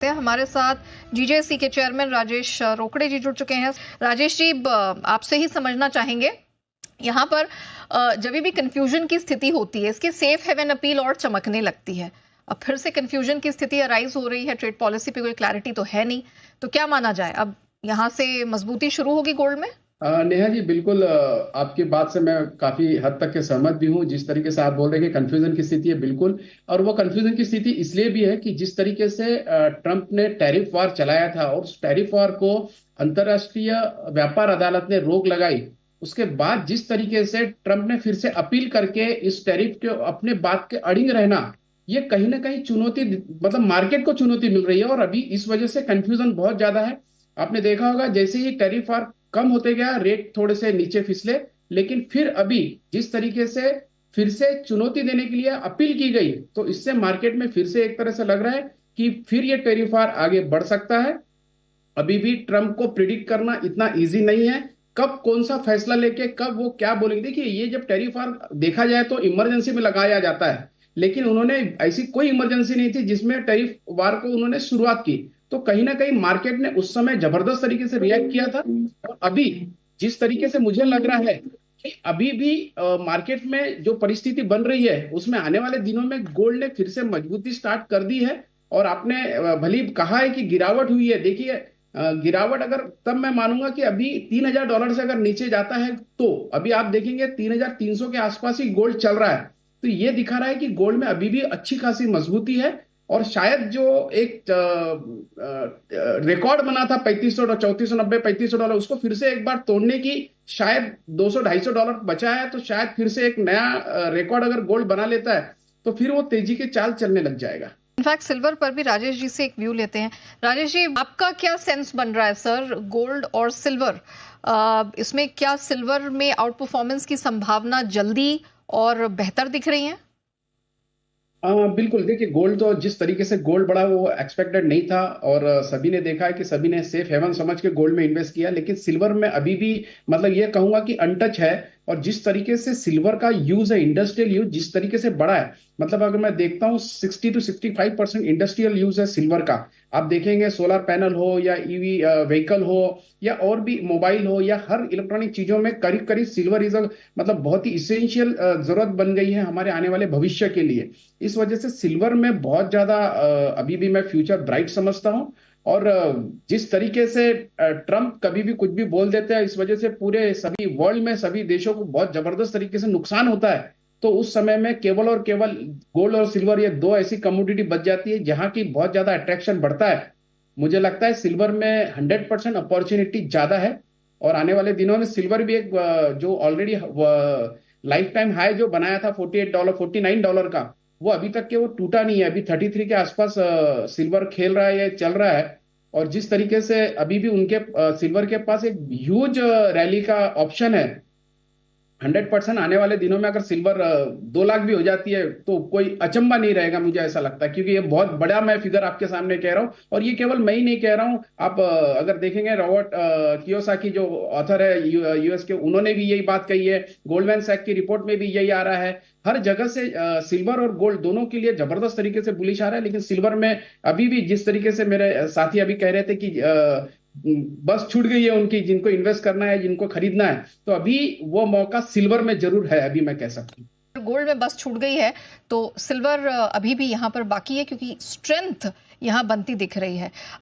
हमारे साथ जीजेसी के चेयरमैन राजेश रोकड़े जी जुड़ चुके हैं। राजेश जी, आपसे ही समझना चाहेंगे यहाँ पर जब भी कंफ्यूजन की स्थिति होती है, इसकी सेफ हेवन अपील और चमकने लगती है। अब फिर से कंफ्यूजन की स्थिति अराइज हो रही है, ट्रेड पॉलिसी पे कोई क्लैरिटी तो है नहीं, तो क्या माना जाए, अब यहाँ से मजबूती शुरू होगी गोल्ड में? नेहा जी, बिल्कुल आपकी बात से मैं काफी हद तक के सहमत भी हूँ। जिस तरीके से आप बोल रहे हैं कि कंफ्यूजन की स्थिति है, बिल्कुल। और वो कंफ्यूजन की स्थिति इसलिए भी है कि जिस तरीके से ट्रंप ने टैरिफ वार चलाया था और उस टैरिफ वार को अंतर्राष्ट्रीय व्यापार अदालत ने रोक लगाई, उसके बाद जिस तरीके से ट्रंप ने फिर से अपील करके इस टैरिफ के अपने बात के अड़िग रहना, ये कहीं ना कहीं चुनौती, मतलब मार्केट को चुनौती मिल रही है। और अभी इस वजह से कंफ्यूजन बहुत ज्यादा है। आपने देखा होगा जैसे ही टैरिफ वार कम होते गया, रेट थोड़े से नीचे फिसले, लेकिन फिर अभी जिस तरीके से फिर से चुनौती देने के लिए अपील की गई, तो इससे मार्केट में फिर से एक तरह से लग रहा है कि फिर ये टैरिफ वार आगे बढ़ सकता है। अभी भी ट्रंप को प्रिडिक्ट करना इतना इजी नहीं है, कब कौन सा फैसला लेके कब वो क्या बोलेंगे। देखिए, ये जब टैरिफ वार देखा जाए तो इमरजेंसी में लगाया जाता है, लेकिन उन्होंने ऐसी कोई इमरजेंसी नहीं थी जिसमें टैरिफ वार को उन्होंने शुरुआत की। तो कहीं ना कहीं मार्केट ने उस समय जबरदस्त तरीके से रिएक्ट किया था। और अभी जिस तरीके से मुझे लग रहा है कि अभी भी मार्केट में जो परिस्थिति बन रही है, उसमें आने वाले दिनों में गोल्ड ने फिर से मजबूती स्टार्ट कर दी है। और आपने भली कहा है कि गिरावट हुई है। देखिए, गिरावट अगर तब मैं मानूंगा कि अभी $3000 से अगर नीचे जाता है, तो अभी आप देखेंगे 3300 के आसपास ही गोल्ड चल रहा है। तो ये दिखा रहा है कि गोल्ड में अभी भी अच्छी खासी मजबूती है। और शायद जो एक रिकॉर्ड बना था $3500, $3490, $3500, उसको फिर से एक बार तोड़ने की शायद $200-250 बचा है। तो शायद फिर से एक नया रिकॉर्ड अगर गोल्ड बना लेता है, तो फिर वो तेजी के चाल चलने लग जाएगा। इनफैक्ट सिल्वर पर भी राजेश जी से एक व्यू लेते हैं। राजेश जी, आपका क्या सेंस बन रहा है सर, गोल्ड और सिल्वर, इसमें क्या सिल्वर में आउट परफॉर्मेंस की संभावना जल्दी और बेहतर दिख रही है? बिल्कुल। देखिए, गोल्ड तो जिस तरीके से गोल्ड बढ़ा वो एक्सपेक्टेड नहीं था। और सभी ने देखा है कि सभी ने सेफ हेवन समझ के गोल्ड में इन्वेस्ट किया, लेकिन सिल्वर में अभी भी, मतलब ये कहूंगा कि अनटच है। और जिस तरीके से सिल्वर का यूज है, इंडस्ट्रियल यूज जिस तरीके से बढ़ा है, मतलब अगर मैं देखता हूँ 60 to 65% इंडस्ट्रियल यूज है सिल्वर का। आप देखेंगे सोलर पैनल हो या ईवी व्हीकल हो या और भी मोबाइल हो या हर इलेक्ट्रॉनिक चीजों में करीब करीब सिल्वर इज मतलब बहुत ही इसेंशियल जरूरत बन गई है हमारे आने वाले भविष्य के लिए। इस वजह से सिल्वर में बहुत ज्यादा अभी भी मैं फ्यूचर ब्राइट समझता हूं। और जिस तरीके से ट्रम्प कभी भी कुछ भी बोल देते हैं, इस वजह से पूरे सभी वर्ल्ड में सभी देशों को बहुत जबरदस्त तरीके से नुकसान होता है। तो उस समय में केवल और केवल गोल्ड और सिल्वर, ये दो ऐसी कमोडिटी बच जाती है जहां की बहुत ज्यादा अट्रैक्शन बढ़ता है। मुझे लगता है सिल्वर में 100% अपॉर्चुनिटी ज्यादा है। और आने वाले दिनों में सिल्वर भी एक जो ऑलरेडी लाइफ टाइम हाई जो बनाया था $48, $49 का, वो अभी तक के वो टूटा नहीं है। अभी 33 के आसपास सिल्वर खेल रहा है, ये चल रहा है। और जिस तरीके से अभी भी उनके सिल्वर के पास एक ह्यूज रैली का ऑप्शन है, 100% आने वाले दिनों में अगर सिल्वर 2 लाख भी हो जाती है तो कोई अचंबा नहीं रहेगा, मुझे ऐसा लगता है। क्योंकि ये बहुत बड़ा मैं फिगर आपके सामने कह रहा हूं। और ये केवल मैं ही नहीं कह रहा हूं, आप अगर देखेंगे रॉबर्ट कियोसाकी जो ऑथर है यूएस के, उन्होंने भी यही बात कही है। गोल्डमैन सैक की रिपोर्ट में भी यही आ रहा है। हर जगह से सिल्वर और गोल्ड दोनों के लिए जबरदस्त तरीके से बुलिश आ रहा है। लेकिन सिल्वर में अभी भी जिस तरीके से मेरे साथी अभी कह रहे थे कि बस छूट गई है उनकी, जिनको इन्वेस्ट करना है, जिनको खरीदना है, तो अभी वो मौका सिल्वर में जरूर है, अभी मैं कह सकता हूँ। गोल्ड में बस छूट गई है तो सिल्वर अभी भी यहाँ पर बाकी है, क्योंकि स्ट्रेंथ यहाँ बनती दिख रही है।